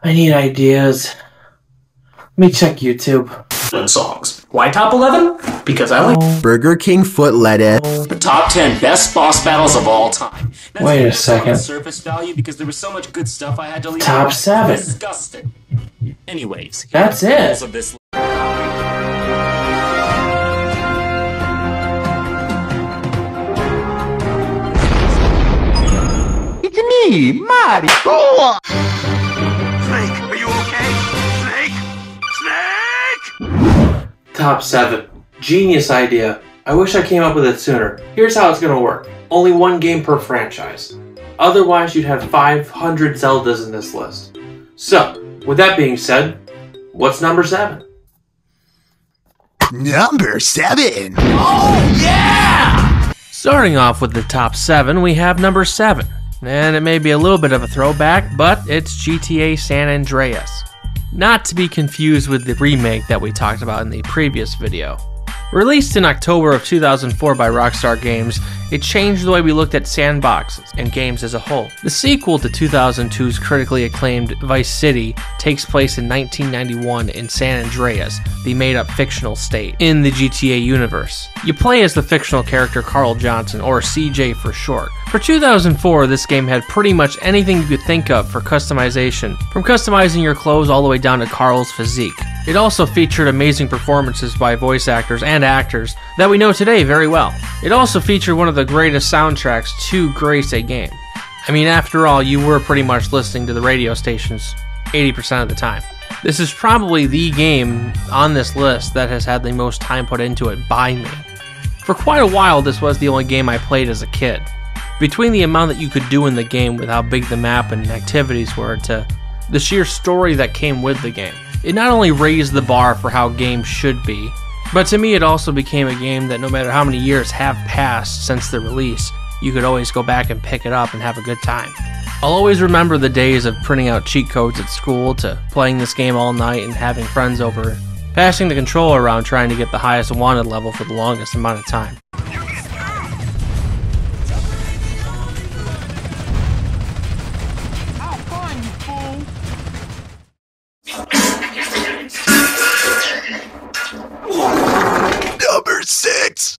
I need ideas. Let me check YouTube. Songs. Why top 11? Because I like Burger King foot lettuce. the top 10 best boss battles of all time. That's Wait a second. Surface value because there was so much good stuff I had to leave. Top 7. Disgusting. Anyways, That's it. of this It's me, Mario. Snake, are you okay? Snake? Top 7. Genius idea. I wish I came up with it sooner. Here's how it's gonna work. Only one game per franchise. Otherwise, you'd have 500 Zeldas in this list. So, with that being said, what's number 7? Number 7. Starting off with the top 7, we have number 7. And it may be a little bit of a throwback, but it's GTA San Andreas. Not to be confused with the remake that we talked about in the previous video. Released in October of 2004 by Rockstar Games, it changed the way we looked at sandboxes and games as a whole. The sequel to 2002's critically acclaimed Vice City takes place in 1991 in San Andreas, the made-up fictional state, in the GTA universe. You play as the fictional character Carl Johnson, or CJ for short. For 2004, this game had pretty much anything you could think of for customization, from customizing your clothes all the way down to Carl's physique. It also featured amazing performances by voice actors and actors that we know today very well. It also featured one of the greatest soundtracks to grace a game. I mean, after all, you were pretty much listening to the radio stations 80% of the time. This is probably the game on this list that has had the most time put into it by me. For quite a while, this was the only game I played as a kid. Between the amount that you could do in the game with how big the map and activities were to the sheer story that came with the game, it not only raised the bar for how games should be, but to me it also became a game that no matter how many years have passed since the release, you could always go back and pick it up and have a good time. I'll always remember the days of printing out cheat codes at school to playing this game all night and having friends over, passing the controller around trying to get the highest wanted level for the longest amount of time. Number 6.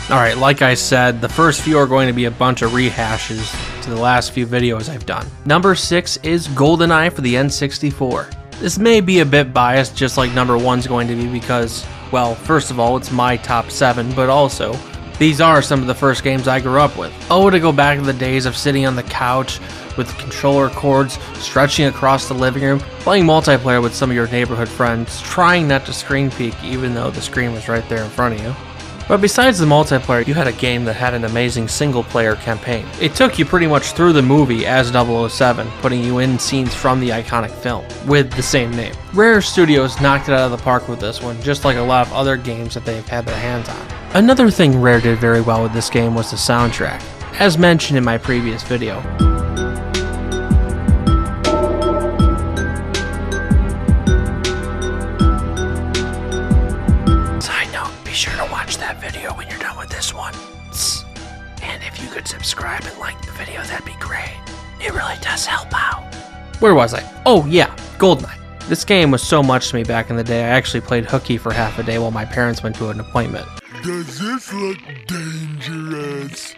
Alright, like I said, the first few are going to be a bunch of rehashes to the last few videos I've done. Number 6 is GoldenEye for the N64. This may be a bit biased, just like number 1's going to be because, well, first of all, it's my top 7, but also, these are some of the first games I grew up with. Oh, to go back to the days of sitting on the couch with the controller cords stretching across the living room, playing multiplayer with some of your neighborhood friends, trying not to screen peek even though the screen was right there in front of you. But besides the multiplayer, you had a game that had an amazing single-player campaign. It took you pretty much through the movie as 007, putting you in scenes from the iconic film, with the same name. Rare Studios knocked it out of the park with this one, just like a lot of other games that they've had their hands on. Another thing Rare did very well with this game was the soundtrack, as mentioned in my previous video. Be sure to watch that video when you're done with this one. And if you could subscribe and like the video, that'd be great. It really does help out. Where was I? Oh yeah, GoldenEye. This game was so much to me back in the day, I actually played hooky for half a day while my parents went to an appointment. Does this look dangerous?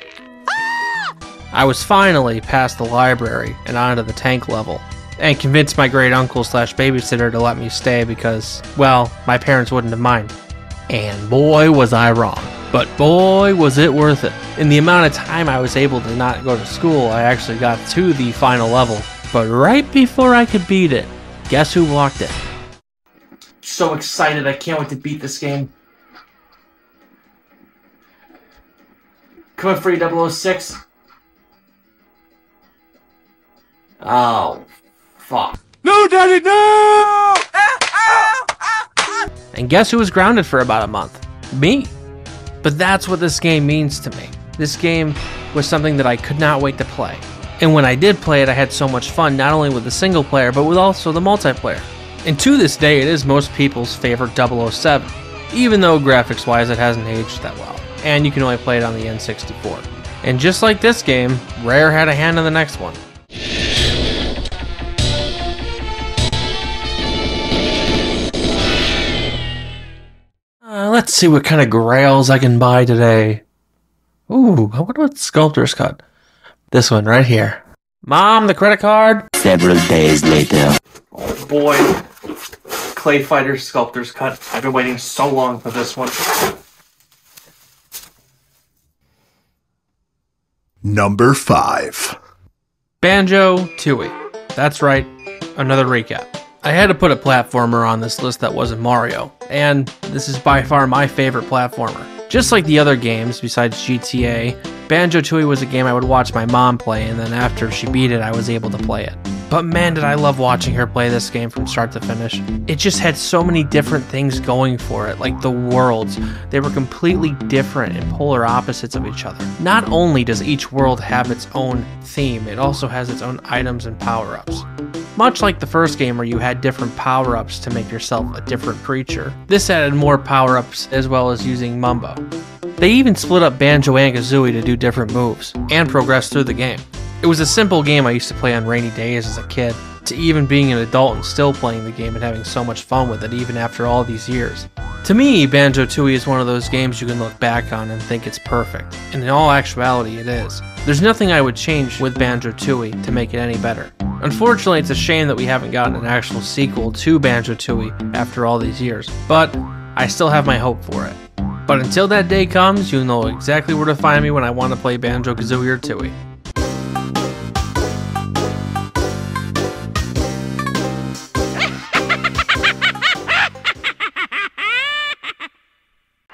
I was finally past the library and onto the tank level, and convinced my great uncle / babysitter to let me stay because, well, my parents wouldn't have minded. And boy was I wrong. But boy was it worth it. In the amount of time I was able to not go to school, I actually got to the final level. But right before I could beat it, guess who walked it? So excited, I can't wait to beat this game. Coming for you, 006. Oh, fuck. No, Daddy, no! And guess who was grounded for about a month? Me. But that's what this game means to me. This game was something that I could not wait to play. And when I did play it, I had so much fun, not only with the single player, but with also the multiplayer. And to this day, it is most people's favorite 007, even though graphics-wise it hasn't aged that well. And you can only play it on the N64. And just like this game, Rare had a hand in the next one. Let's see what kind of grails I can buy today. Ooh, what about Sculptor's Cut? This one right here. Mom, the credit card? Several days later. Oh boy. Clay Fighter Sculptor's Cut. I've been waiting so long for this one. Number 5. Banjo-Tooie. That's right, another recap. I had to put a platformer on this list that wasn't Mario, and this is by far my favorite platformer. Just like the other games besides GTA, Banjo-Tooie was a game I would watch my mom play, and then after she beat it, I was able to play it. But man, did I love watching her play this game from start to finish. It just had so many different things going for it, like the worlds. They were completely different and polar opposites of each other. Not only does each world have its own theme, it also has its own items and power-ups. Much like the first game where you had different power-ups to make yourself a different creature, this added more power-ups as well as using Mumbo. They even split up Banjo and Kazooie to do different moves, and progress through the game. It was a simple game I used to play on rainy days as a kid, to even being an adult and still playing the game and having so much fun with it even after all these years. To me, Banjo-Tooie is one of those games you can look back on and think it's perfect, and in all actuality it is. There's nothing I would change with Banjo-Tooie to make it any better. Unfortunately, it's a shame that we haven't gotten an actual sequel to Banjo-Tooie after all these years, but I still have my hope for it. But until that day comes, you'll know exactly where to find me when I want to play Banjo-Kazooie or Tooie.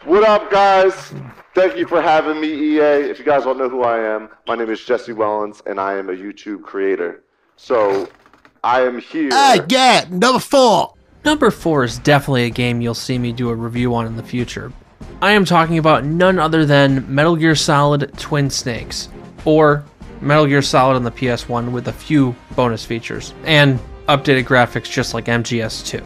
What up, guys? Thank you for having me, EA. If you guys don't know who I am, my name is Jesse Wellens, and I am a YouTube creator. So, I am here... Yeah, number 4. Number 4 is definitely a game you'll see me do a review on in the future. I am talking about none other than Metal Gear Solid Twin Snakes, or Metal Gear Solid on the PS1 with a few bonus features, and updated graphics just like MGS2.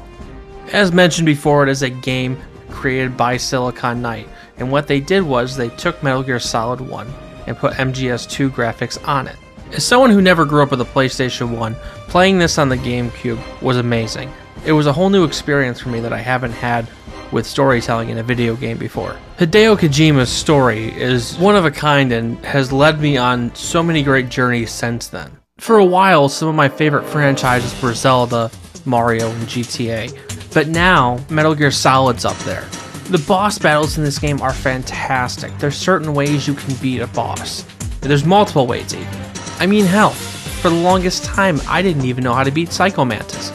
As mentioned before, it is a game created by Silicon Knight, and what they did was they took Metal Gear Solid 1 and put MGS2 graphics on it. As someone who never grew up with a PlayStation 1, playing this on the GameCube was amazing. It was a whole new experience for me that I haven't had with storytelling in a video game before. Hideo Kojima's story is one of a kind and has led me on so many great journeys since then. For a while, some of my favorite franchises were Zelda, Mario, and GTA, but now Metal Gear Solid's up there. The boss battles in this game are fantastic. There's certain ways you can beat a boss. There's multiple ways even. I mean, hell, for the longest time, I didn't even know how to beat Psycho Mantis.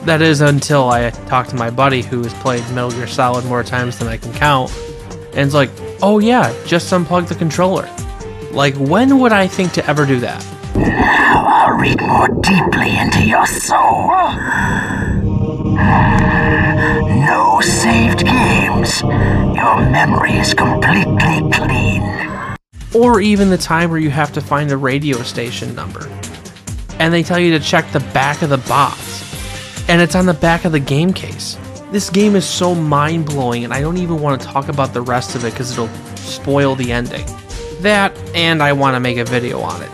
That is until I talked to my buddy who has played Metal Gear Solid more times than I can count, and it's like, oh yeah, just unplug the controller. Like, when would I think to ever do that? Now I'll read more deeply into your soul. No saved games. Your memory is completely clean. Or even the time where you have to find a radio station number, and they tell you to check the back of the box, and it's on the back of the game case. This game is so mind-blowing, and I don't even want to talk about the rest of it because it'll spoil the ending. That, and I want to make a video on it.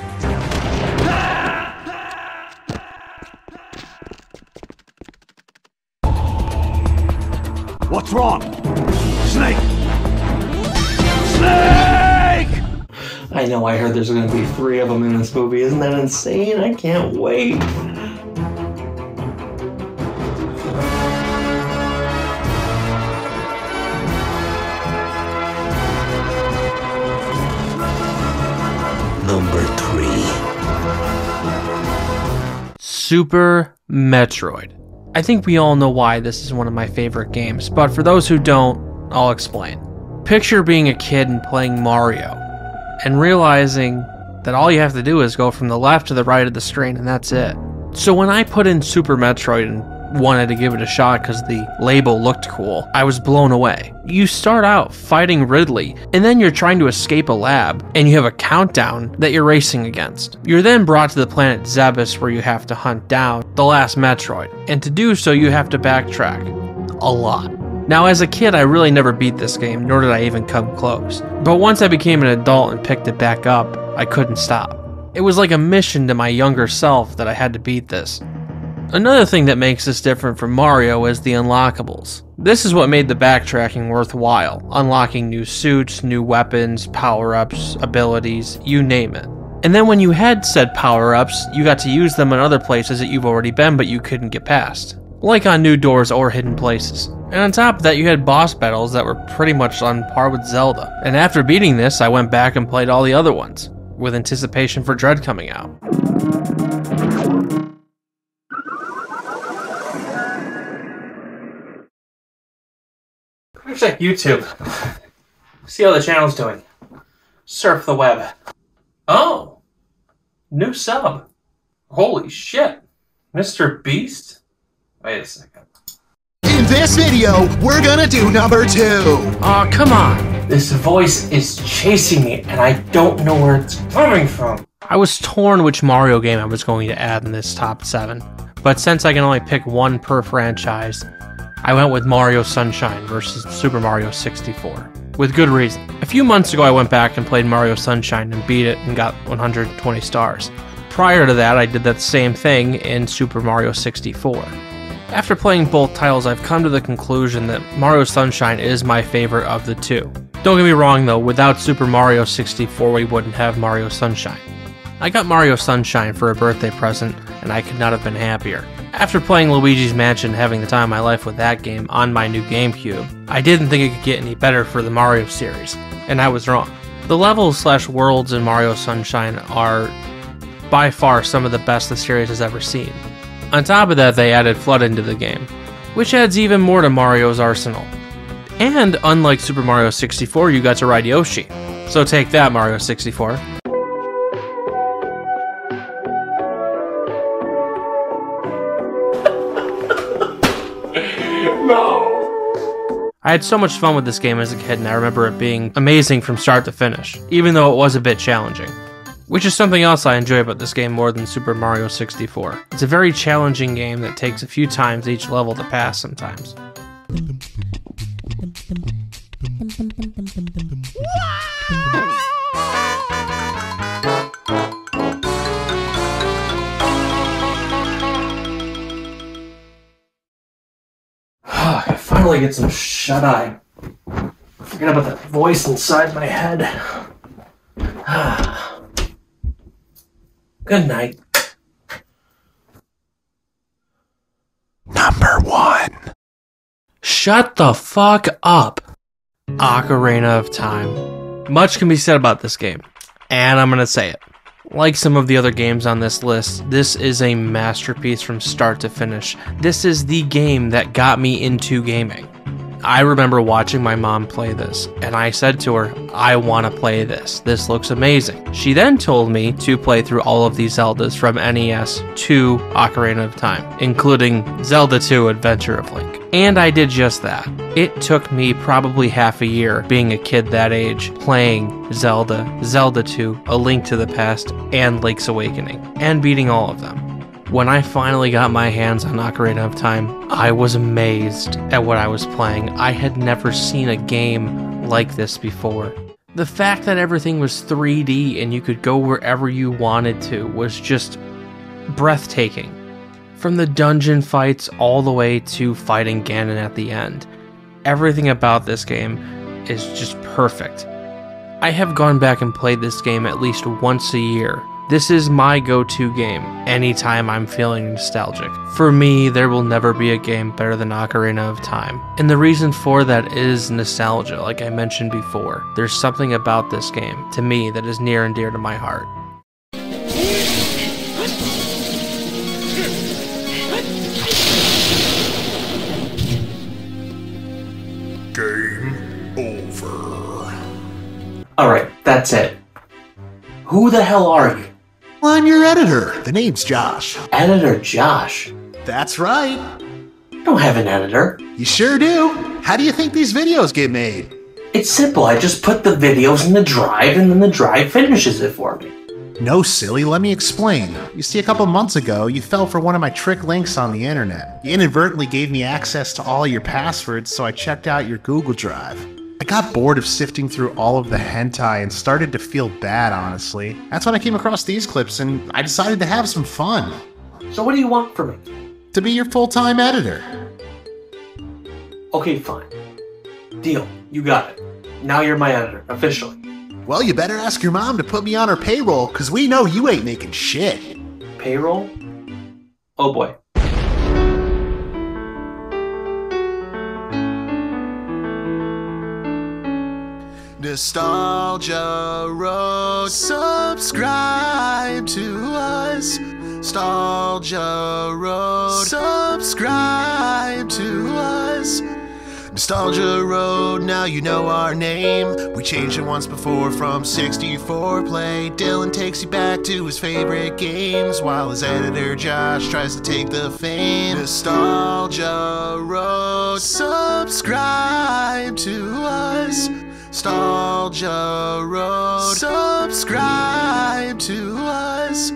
What's wrong? Snake! Snake! I know, I heard there's gonna be 3 of them in this movie. Isn't that insane? I can't wait. Number 3. Super Metroid. I think we all know why this is one of my favorite games, but for those who don't, I'll explain. Picture being a kid and playing Mario, and realizing that all you have to do is go from the left to the right of the screen and that's it. So when I put in Super Metroid and wanted to give it a shot because the label looked cool, I was blown away. You start out fighting Ridley, and then you're trying to escape a lab, and you have a countdown that you're racing against. You're then brought to the planet Zebes where you have to hunt down the last Metroid, and to do so you have to backtrack a lot. Now as a kid I really never beat this game, nor did I even come close. But once I became an adult and picked it back up, I couldn't stop. It was like a mission to my younger self that I had to beat this. Another thing that makes this different from Mario is the unlockables. This is what made the backtracking worthwhile, unlocking new suits, new weapons, power-ups, abilities, you name it. And then when you had said power-ups, you got to use them in other places that you've already been but you couldn't get past, like on new doors or hidden places. And on top of that, you had boss battles that were pretty much on par with Zelda. And after beating this, I went back and played all the other ones, with anticipation for Dread coming out. Check YouTube. See how the channel's doing. Surf the web. Oh! New sub. Holy shit. Mr. Beast? Wait a second. In this video, we're gonna do number 2. Aw, come on! This voice is chasing me and I don't know where it's coming from. I was torn which Mario game I was going to add in this top 7, but since I can only pick one per franchise, I went with Mario Sunshine versus Super Mario 64, with good reason. A few months ago I went back and played Mario Sunshine and beat it and got 120 stars. Prior to that I did that same thing in Super Mario 64. After playing both titles, I've come to the conclusion that Mario Sunshine is my favorite of the two. Don't get me wrong though, without Super Mario 64 we wouldn't have Mario Sunshine. I got Mario Sunshine for a birthday present and I could not have been happier. After playing Luigi's Mansion and having the time of my life with that game on my new GameCube, I didn't think it could get any better for the Mario series, and I was wrong. The levels/worlds in Mario Sunshine are by far some of the best the series has ever seen. On top of that, they added FLUDD into the game, which adds even more to Mario's arsenal. And unlike Super Mario 64, you got to ride Yoshi. So take that, Mario 64. I had so much fun with this game as a kid, and I remember it being amazing from start to finish, even though it was a bit challenging. Which is something else I enjoy about this game more than Super Mario 64. It's a very challenging game that takes a few times each level to pass sometimes. I finally get some shut-eye. Forget about that voice inside my head. Good night. Number 1. Shut the fuck up! Ocarina of Time. Much can be said about this game, and I'm gonna say it. Like some of the other games on this list, this is a masterpiece from start to finish. This is the game that got me into gaming. I remember watching my mom play this, and I said to her, I want to play this. This looks amazing. She then told me to play through all of these Zeldas from NES to Ocarina of Time, including Zelda 2 Adventure of Link. And I did just that. It took me probably half a year, being a kid that age, playing Zelda, Zelda 2, A Link to the Past, and Link's Awakening, and beating all of them. When I finally got my hands on Ocarina of Time, I was amazed at what I was playing. I had never seen a game like this before. The fact that everything was 3D and you could go wherever you wanted to was just breathtaking. From the dungeon fights all the way to fighting Ganon at the end. Everything about this game is just perfect. I have gone back and played this game at least once a year. This is my go-to game anytime I'm feeling nostalgic. For me, there will never be a game better than Ocarina of Time. And the reason for that is nostalgia, like I mentioned before. There's something about this game, to me, that is near and dear to my heart. Game over. Alright, that's it. Who the hell are you? I'm your editor. The name's Josh. Editor Josh. That's right. I don't have an editor. You sure do. How do you think these videos get made? It's simple. I just put the videos in the drive and then the drive finishes it for me. No, silly. Let me explain. You see, a couple months ago, you fell for one of my trick links on the internet. You inadvertently gave me access to all your passwords, so I checked out your Google Drive. I got bored of sifting through all of the hentai and started to feel bad, honestly. That's when I came across these clips and I decided to have some fun. So what do you want from me? to be your full-time editor. Okay, fine. Deal. You got it. Now you're my editor, officially. Well, you better ask your mom to put me on her payroll, because we know you ain't making shit. Payroll? Oh boy. Nostalgia Road, subscribe to us. Nostalgia Road, subscribe to us. Nostalgia Road, now you know our name. We changed it once before from 64 play. Dylan takes you back to his favorite games, while his editor Josh tries to take the fame. Nostalgia Road, subscribe to us. Nostalgia Road, subscribe to us.